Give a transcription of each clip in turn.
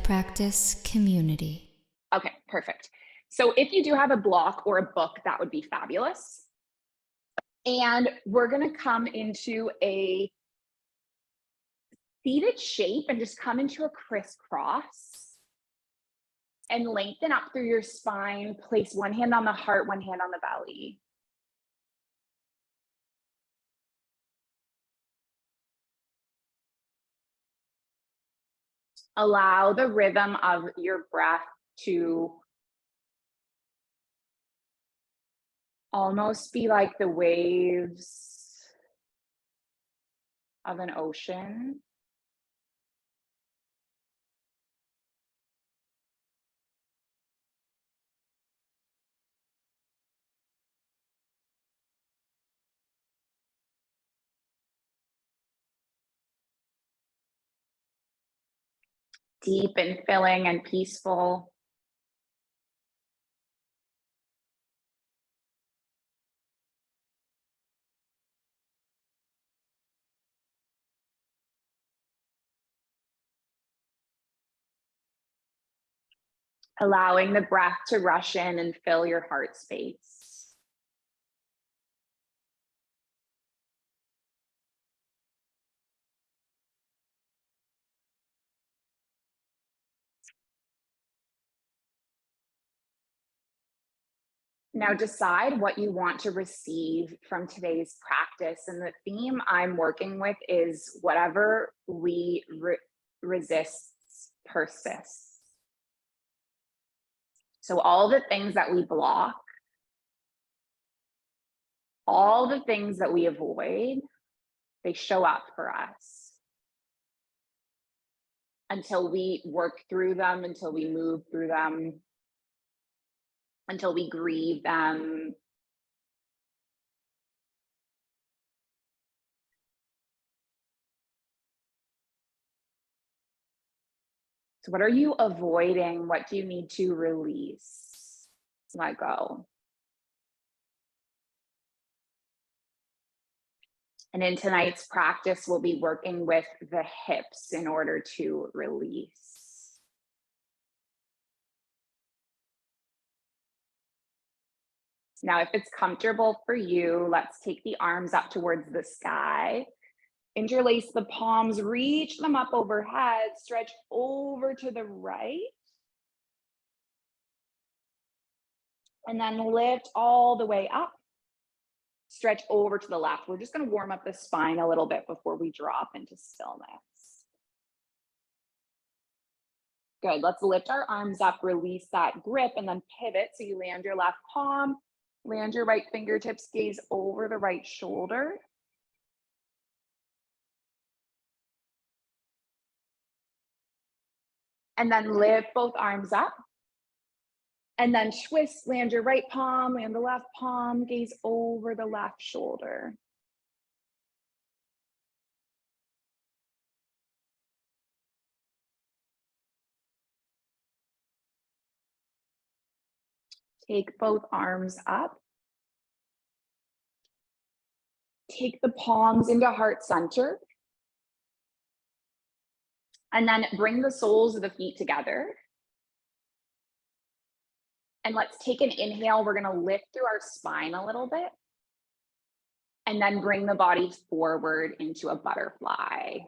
practice community. Okay, perfect. So if you do have a block or a book, that would be fabulous. And we're going to come into a seated shape and just come into a crisscross and lengthen up through your spine. Place one hand on the heart, one hand on the belly. Allow the rhythm of your breath to almost be like the waves of an ocean. Deep and filling and peaceful. Allowing the breath to rush in and fill your heart space. Now decide what you want to receive from today's practice. And the theme I'm working with is whatever we resist persists. So all the things that we block, all the things that we avoid, they show up for us until we work through them, until we move through them, until we grieve them. So what are you avoiding? What do you need to release? Let go. And in tonight's practice, we'll be working with the hips in order to release. Now, if it's comfortable for you, let's take the arms up towards the sky. Interlace the palms, reach them up overhead, stretch over to the right. And then lift all the way up. Stretch over to the left. We're just going to warm up the spine a little bit before we drop into stillness. Good. Let's lift our arms up, release that grip, and then pivot. So you land your left palm, land your right fingertips, gaze over the right shoulder. And then lift both arms up. And then twist, land your right palm, land the left palm, gaze over the left shoulder. Take both arms up. Take the palms into heart center. And then bring the soles of the feet together. And let's take an inhale. We're going to lift through our spine a little bit. And then bring the body forward into a butterfly.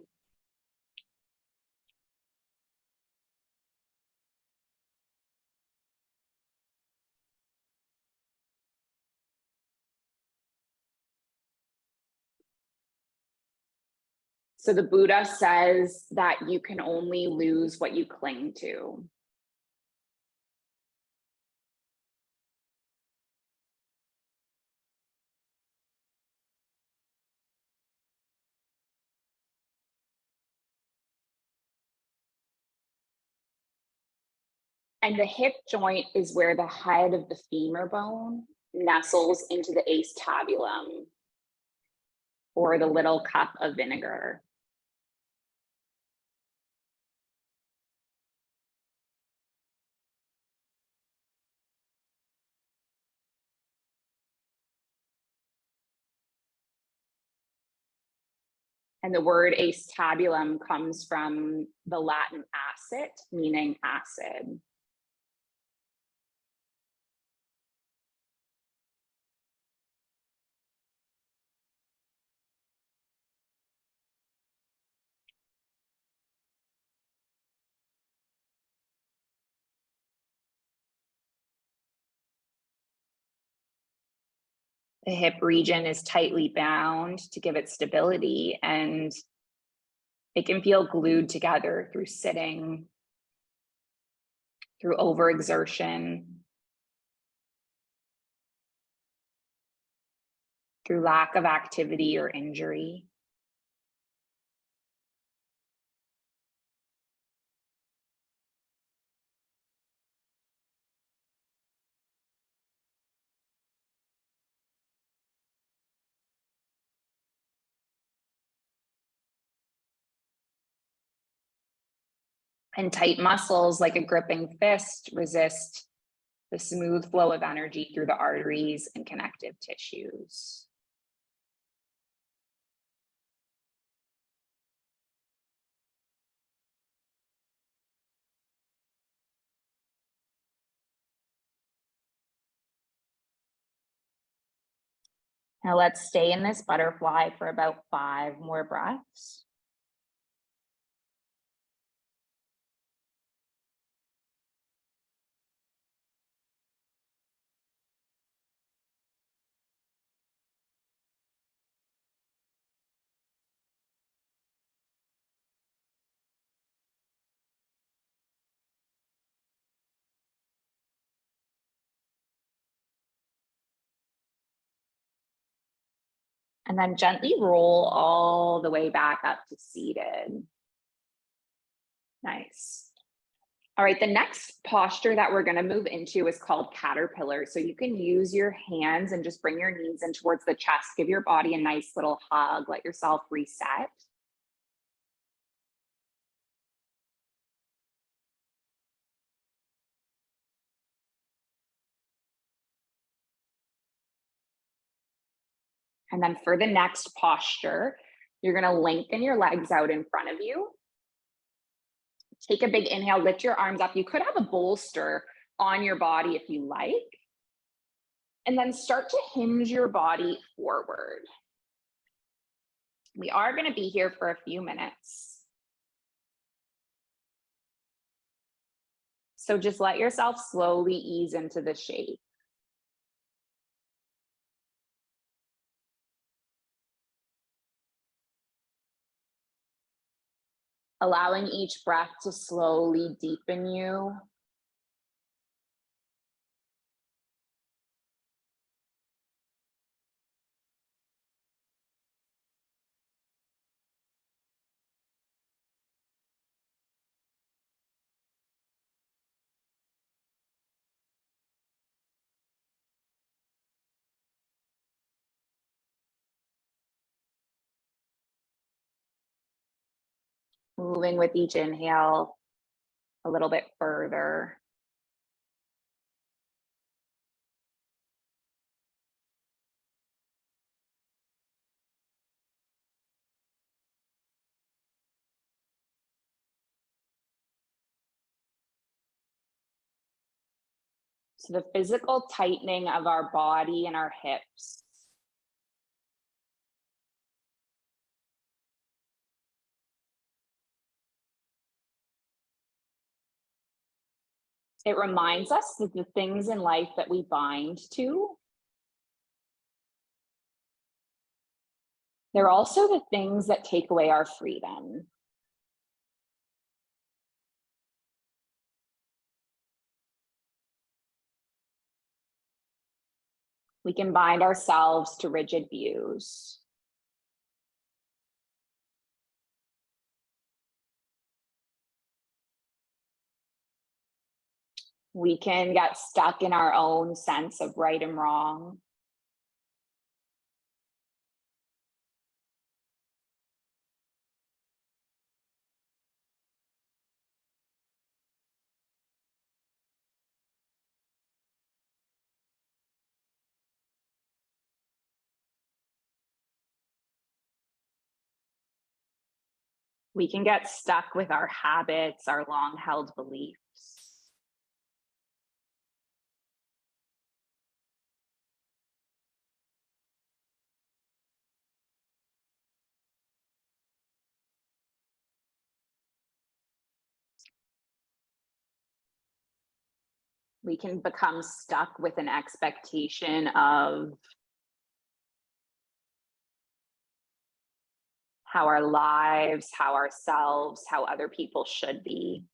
So the Buddha says that you can only lose what you cling to. And the hip joint is where the head of the femur bone nestles into the acetabulum, or the little cup of vinegar. And the word acetabulum comes from the Latin acet, meaning acid. The hip region is tightly bound to give it stability, and it can feel glued together through sitting, through overexertion, through lack of activity or injury. And tight muscles like a gripping fist resist the smooth flow of energy through the arteries and connective tissues. Now let's stay in this butterfly for about 5 more breaths. And then gently roll all the way back up to seated. Nice. All right, the next posture that we're going to move into is called caterpillar. So you can use your hands and just bring your knees in towards the chest. Give your body a nice little hug. Let yourself reset. And then for the next posture, you're going to lengthen your legs out in front of you. Take a big inhale, lift your arms up. You could have a bolster on your body if you like. And then start to hinge your body forward. We are going to be here for a few minutes. So just let yourself slowly ease into the shape. Allowing each breath to slowly deepen you. Moving with each inhale a little bit further. So the physical tightening of our body and our hips. It reminds us that the things in life that we bind to, they're also the things that take away our freedom. We can bind ourselves to rigid views. We can get stuck in our own sense of right and wrong. We can get stuck with our habits, our long-held beliefs. We can become stuck with an expectation of how our lives, how ourselves, how other people should be.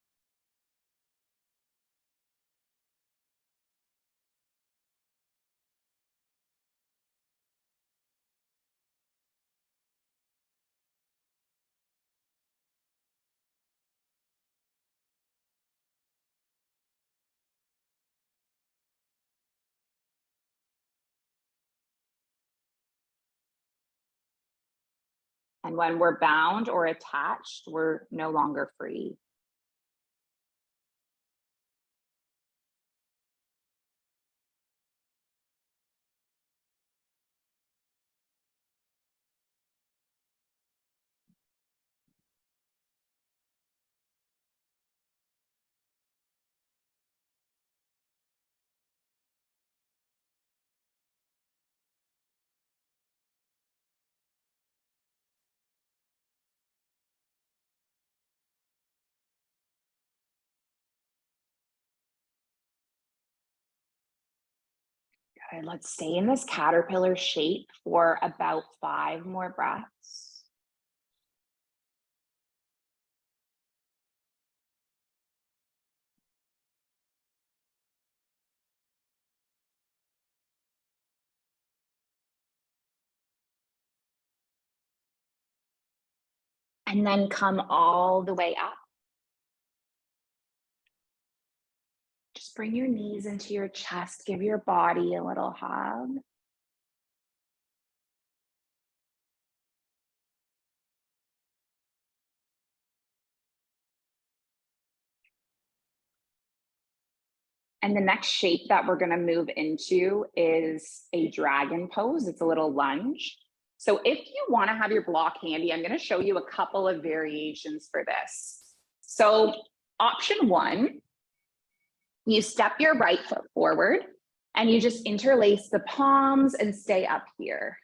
And when we're bound or attached, we're no longer free. Good. Let's stay in this caterpillar shape for about 5 more breaths. And then come all the way up. Just bring your knees into your chest. Give your body a little hug. And the next shape that we're going to move into is a dragon pose. It's a little lunge. So if you want to have your block handy, I'm going to show you a couple of variations for this. So option 1, you step your right foot forward and you just interlace the palms and stay up here.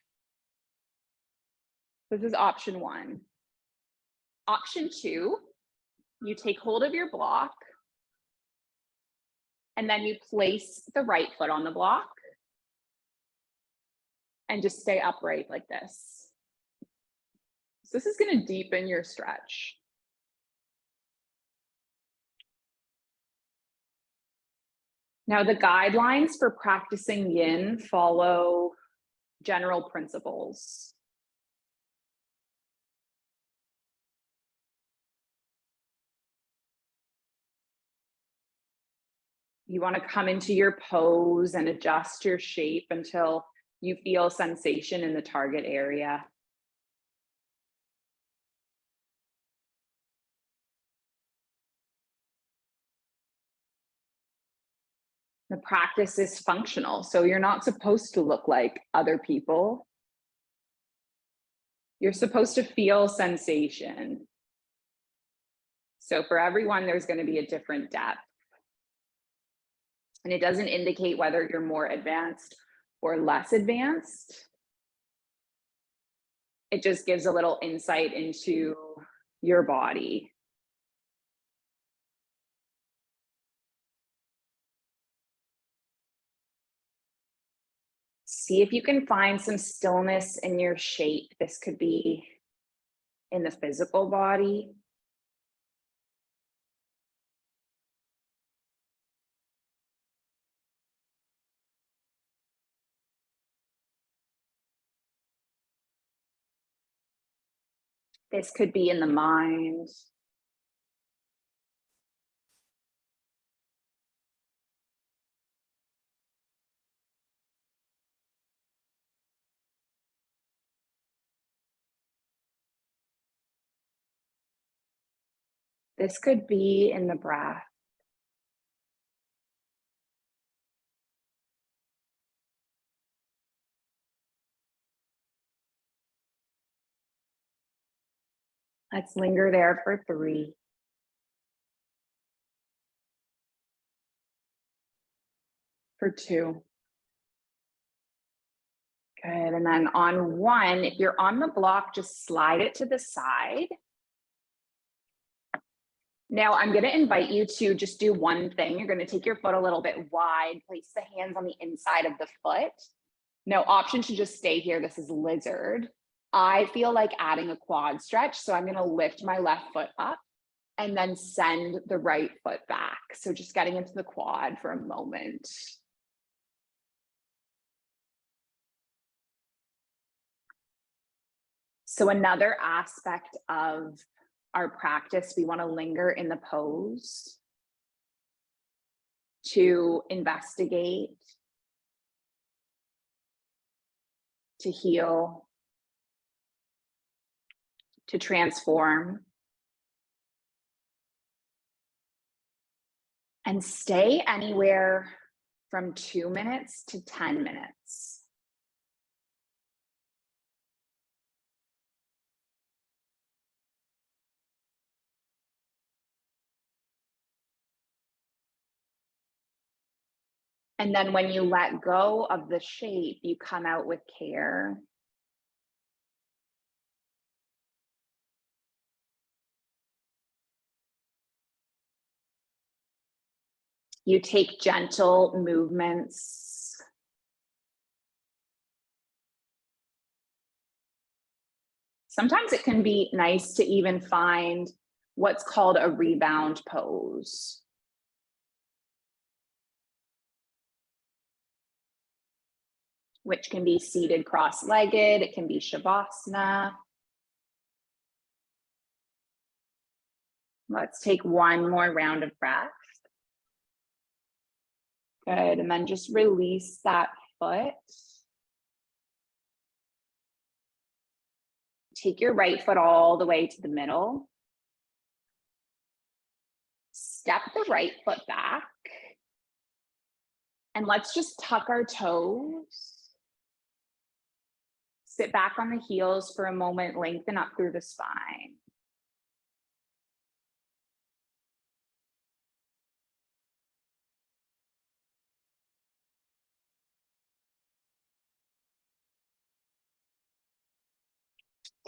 This is option 1. Option 2, you take hold of your block and then you place the right foot on the block and just stay upright like this. So this is going to deepen your stretch. Now, the guidelines for practicing yin follow general principles. You want to come into your pose and adjust your shape until you feel sensation in the target area. The practice is functional, so you're not supposed to look like other people. You're supposed to feel sensation. So for everyone, there's going to be a different depth. And it doesn't indicate whether you're more advanced or less advanced. It just gives a little insight into your body. See if you can find some stillness in your shape. This could be in the physical body. This could be in the mind. This could be in the breath. Let's linger there for 3. For 2. Good, and then on 1, if you're on the block, just slide it to the side. Now I'm gonna invite you to just do one thing. You're gonna take your foot a little bit wide, place the hands on the inside of the foot. No option to just stay here. This is lizard. I feel like adding a quad stretch, so I'm gonna lift my left foot up and then send the right foot back. So just getting into the quad for a moment. So another aspect of our practice, we want to linger in the pose to investigate, to heal, to transform, and stay anywhere from 2 minutes to 10 minutes. And then when you let go of the shape, you come out with care. You take gentle movements. Sometimes it can be nice to even find what's called a rebound pose. Which can be seated cross-legged, it can be Shavasana. Let's take one more round of breath. Good, and then just release that foot. Take your right foot all the way to the middle. Step the right foot back. And let's just tuck our toes. Sit back on the heels for a moment, lengthen up through the spine.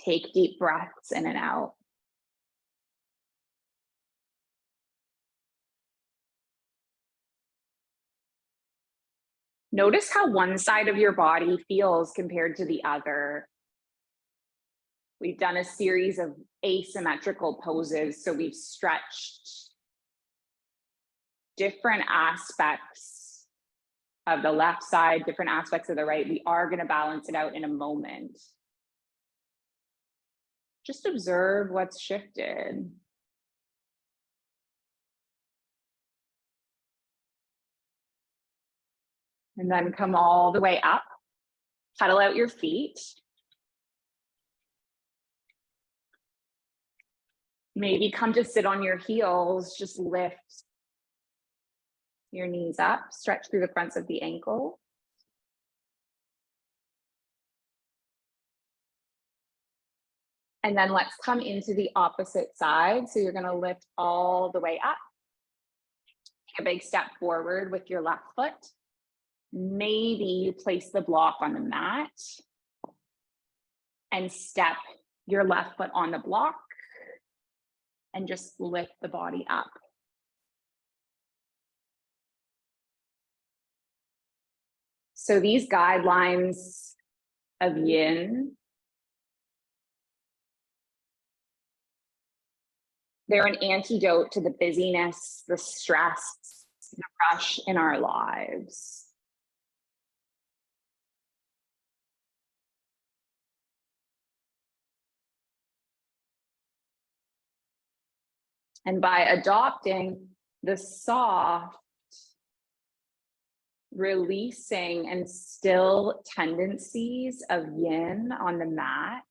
Take deep breaths in and out. Notice how one side of your body feels compared to the other. We've done a series of asymmetrical poses, so we've stretched different aspects of the left side, different aspects of the right. We are going to balance it out in a moment. Just observe what's shifted. And then come all the way up. Pedal out your feet. Maybe come to sit on your heels, just lift your knees up, stretch through the fronts of the ankle. And then let's come into the opposite side. So you're gonna lift all the way up. Take a big step forward with your left foot. Maybe you place the block on the mat and step your left foot on the block and just lift the body up. So these guidelines of Yin, they're an antidote to the busyness, the stress, the rush in our lives. And by adopting the soft, releasing and still tendencies of Yin on the mat,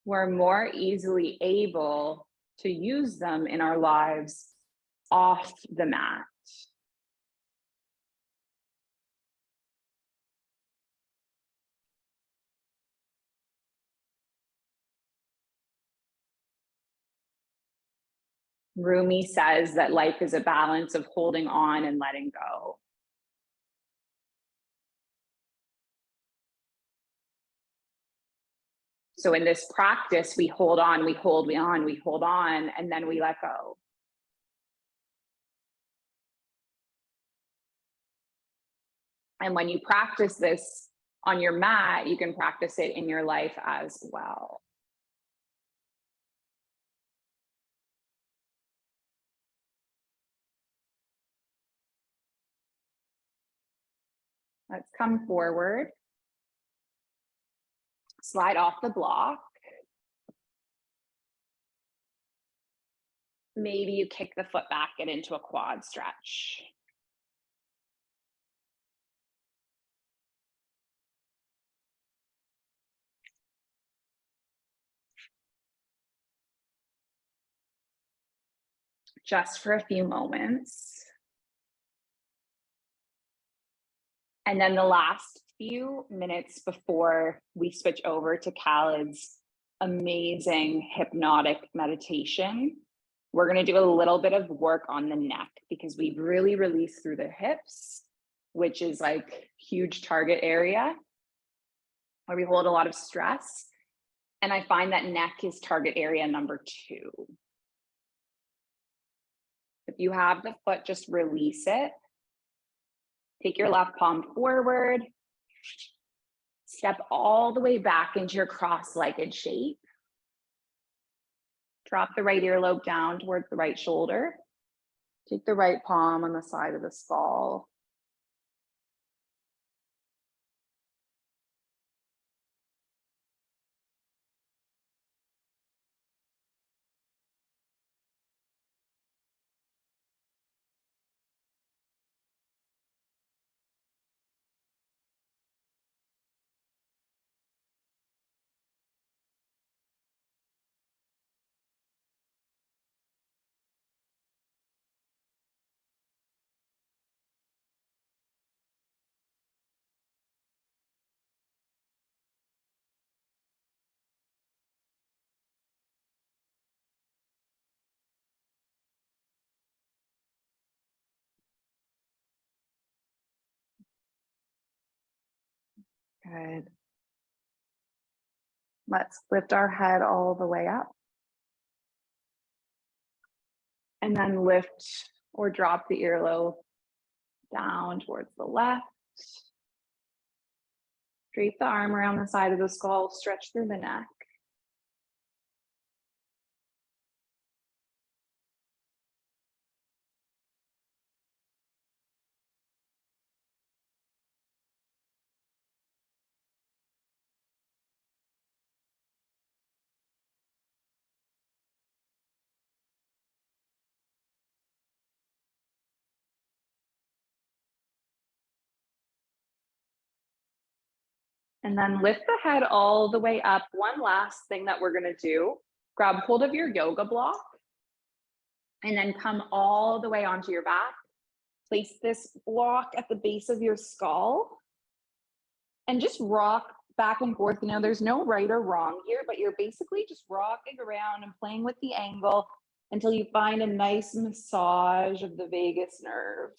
we're more easily able to use them in our lives off the mat. Rumi says that life is a balance of holding on and letting go. So in this practice, we hold on, we hold on, we hold on, and then we let go. And when you practice this on your mat, you can practice it in your life as well. Let's come forward. Slide off the block. Maybe you kick the foot back, get into a quad stretch. Just for a few moments. And then the last few minutes before we switch over to Khaled's amazing hypnotic meditation, we're going to do a little bit of work on the neck because we really release through the hips, which is like huge target area where we hold a lot of stress. And I find that neck is target area number 2. If you have the foot, just release it. Take your left palm forward. Step all the way back into your cross-legged shape. Drop the right earlobe down towards the right shoulder. Take the right palm on the side of the skull. Good. Let's lift our head all the way up. And then lift or drop the earlobe down towards the left. Drape the arm around the side of the skull, stretch through the neck. And then lift the head all the way up. One last thing that we're going to do, grab hold of your yoga block and then come all the way onto your back. Place this block at the base of your skull and just rock back and forth. You know, there's no right or wrong here, but you're basically just rocking around and playing with the angle until you find a nice massage of the vagus nerve.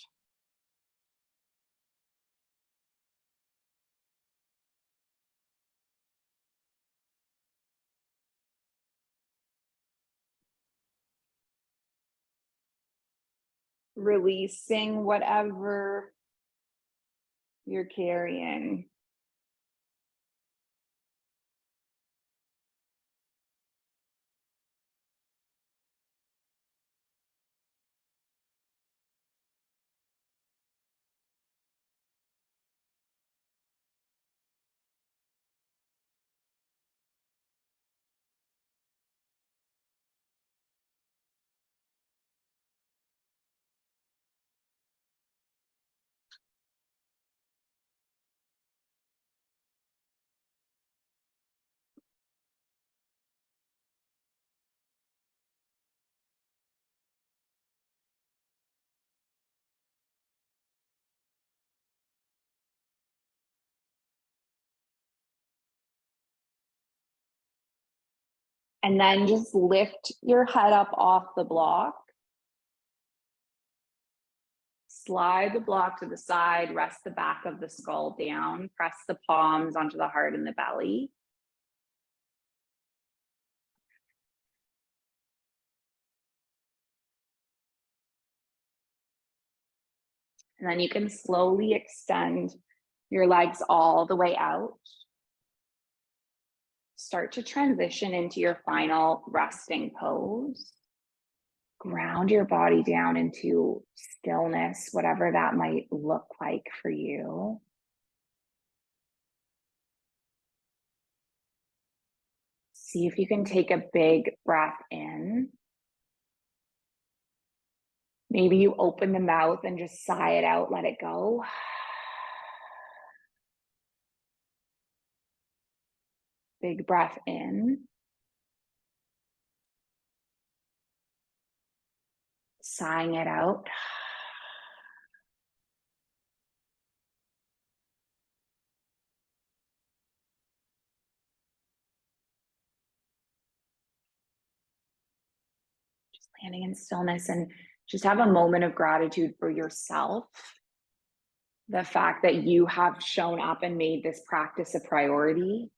Releasing whatever you're carrying. And then just lift your head up off the block. Slide the block to the side, rest the back of the skull down, press the palms onto the heart and the belly. And then you can slowly extend your legs all the way out. Start to transition into your final resting pose. Ground your body down into stillness, whatever that might look like for you. See if you can take a big breath in. Maybe you open the mouth and just sigh it out, let it go. Big breath in. Sighing it out. Just landing in stillness and just have a moment of gratitude for yourself. The fact that you have shown up and made this practice a priority.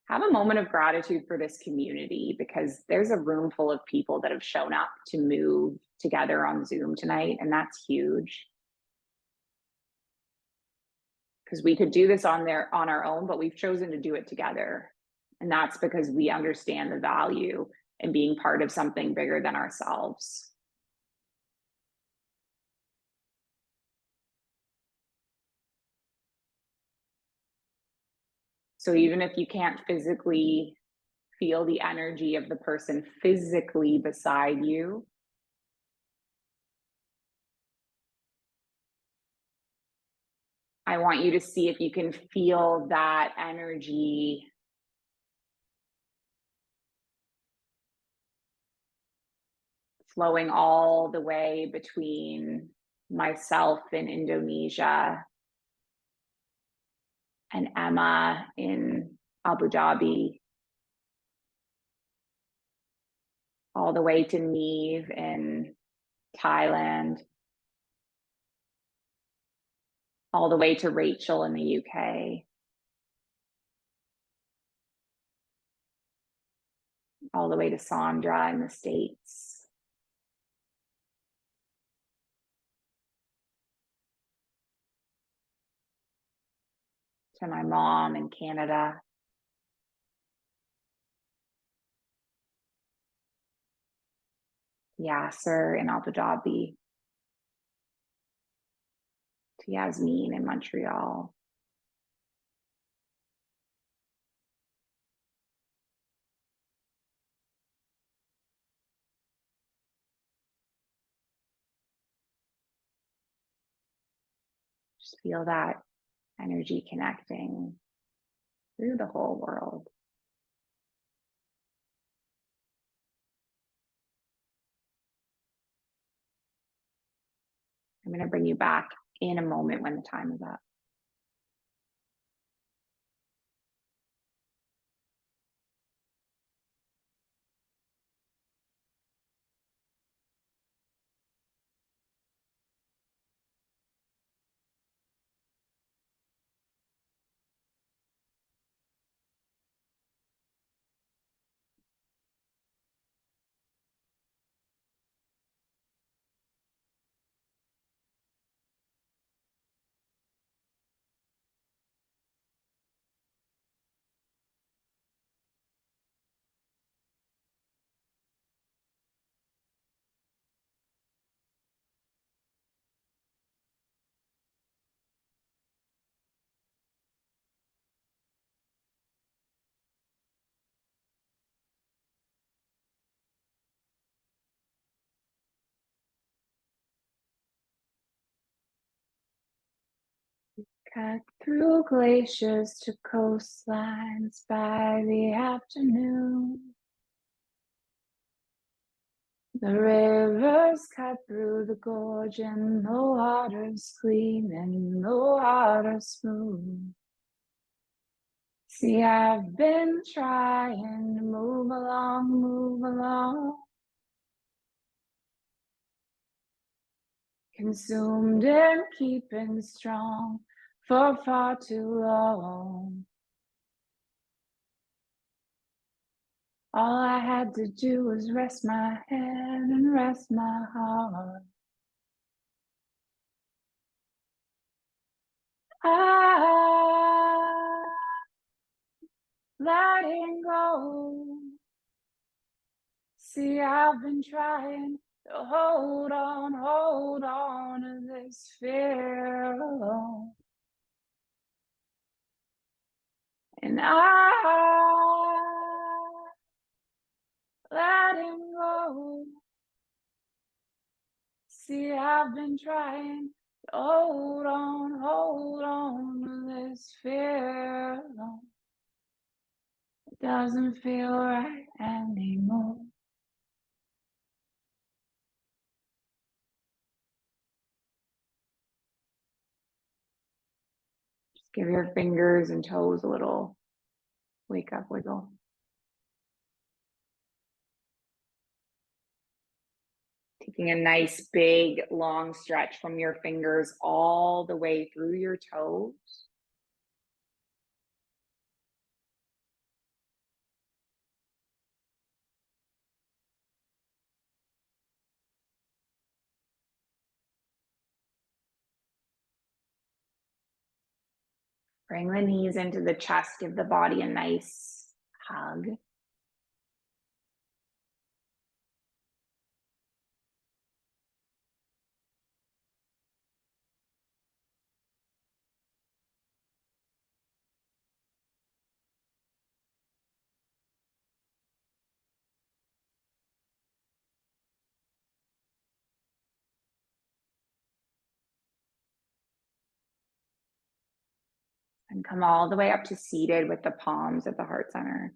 Have a moment of gratitude for this community, because there's a room full of people that have shown up to move together on Zoom tonight, and that's huge. Because we could do this on our own, but we've chosen to do it together. And that's because we understand the value in being part of something bigger than ourselves. So even if you can't physically feel the energy of the person physically beside you, I want you to see if you can feel that energy flowing all the way between myself in Indonesia and Emma in Abu Dhabi, all the way to Neve in Thailand, all the way to Rachel in the UK, all the way to Sandra in the States. To my mom in Canada. Yasser in Abu Dhabi. To Yasmin in Montreal. Just feel that energy connecting through the whole world. I'm going to bring you back in a moment when the time is up. Cut through glaciers to coastlines by the afternoon. The rivers cut through the gorge and the water's clean and the water's smooth. See, I've been trying to move along, move along. consumed in keeping strong for far too long. All I had to do was rest my head and rest my heart. Letting go. See, I've been trying to hold on to this fear alone. And letting go. See, I've been trying to hold on to this fear alone. It doesn't feel right anymore. Just give your fingers and toes a little wake up wiggle. Taking a nice big long stretch from your fingers all the way through your toes. Bring the knees into the chest, give the body a nice hug. And come all the way up to seated with the palms at the heart center.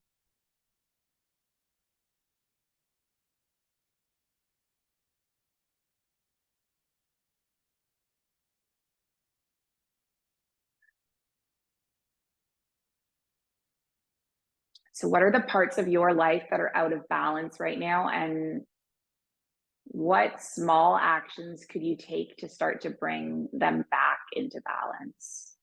So what are the parts of your life that are out of balance right now? And what small actions could you take to start to bring them back into balance?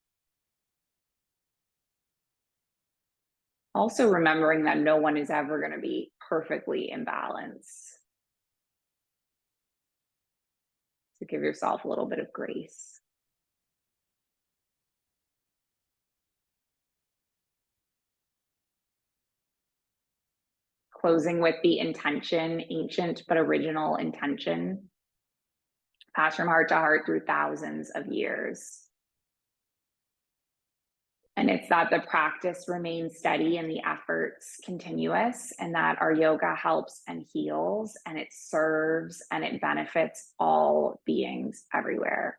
Also remembering that no one is ever going to be perfectly in balance. So give yourself a little bit of grace. Closing with the intention, ancient but original intention, passed from heart to heart through thousands of years. And it's that the practice remains steady and the efforts continuous, and that our yoga helps and heals, and it serves and it benefits all beings everywhere.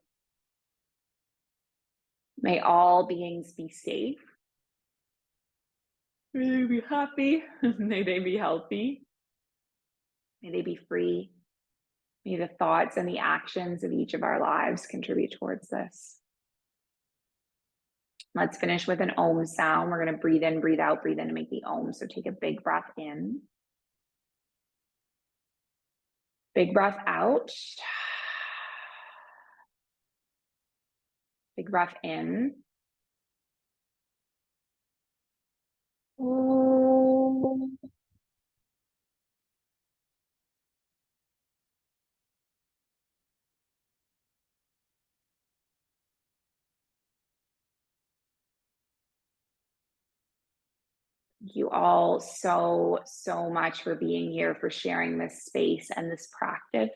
May all beings be safe. May they be happy. May they be healthy. May they be free. May the thoughts and the actions of each of our lives contribute towards this. Let's finish with an Om sound. We're going to breathe in, breathe out, breathe in to make the Om. So take a big breath in. Big breath out. Big breath in. Om. Thank you all so much for being here, for sharing this space and this practice.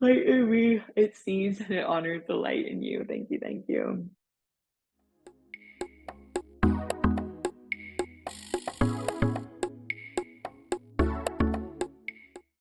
Light in me, it sees and it honors the light in you. Thank you, thank you.